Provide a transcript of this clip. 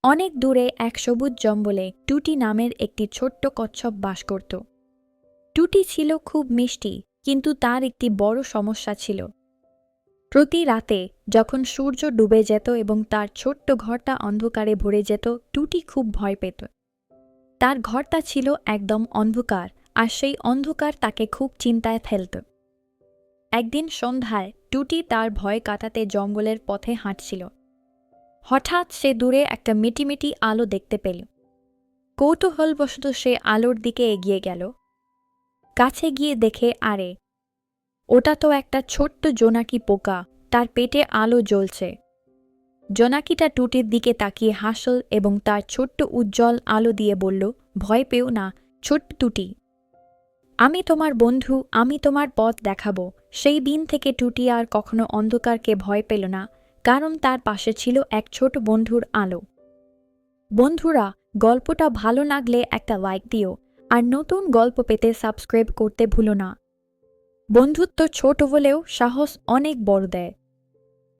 অনেক দূরে এক সবুজ জঙ্গলে টুটি নামের একটি ছোট্ট কচ্ছপ বাস করত। টুটি ছিল খুব মিষ্টি, কিন্তু তার একটি বড় সমস্যা ছিল। প্রতি রাতে যখন সূর্য ডুবে যেত এবং তার ছোট্ট ঘরটা অন্ধকারে ভরে যেত, টুটি খুব ভয় পেত। তার ঘরটা ছিল একদম অন্ধকার, আর সেই অন্ধকার তাকে খুব চিন্তায় ফেলত। একদিন সন্ধ্যায় টুটি তার ভয় কাটাতে জঙ্গলের পথে হাঁটছিল। হঠাৎ সে দূরে একটা মিটিমিটি আলো দেখতে পেল। কৌতূহলবশত সে আলোর দিকে এগিয়ে গেল। কাছে গিয়ে দেখে, আরে ওটা তো একটা ছোট্ট জোনাকি পোকা, তার পেটে আলো জ্বলছে। জোনাকিটা টুটির দিকে তাকিয়ে হাসল এবং তার ছোট্ট উজ্জ্বল আলো দিয়ে বলল, ভয় পেও না ছোট্ট টুটি, আমি তোমার বন্ধু, আমি তোমার পথ দেখাবো। সেই দিন থেকে টুটি আর কখনো অন্ধকারকে ভয় পেল না, কারণ তার পাশে ছিল এক ছোট বন্ধুর আলো। বন্ধুরা, গল্পটা ভালো লাগলে একটা লাইক দিও, আর নতুন গল্প পেতে সাবস্ক্রাইব করতে ভুলো না। বন্ধুত্ব ছোট হলেও সাহস অনেক বড় দেয়।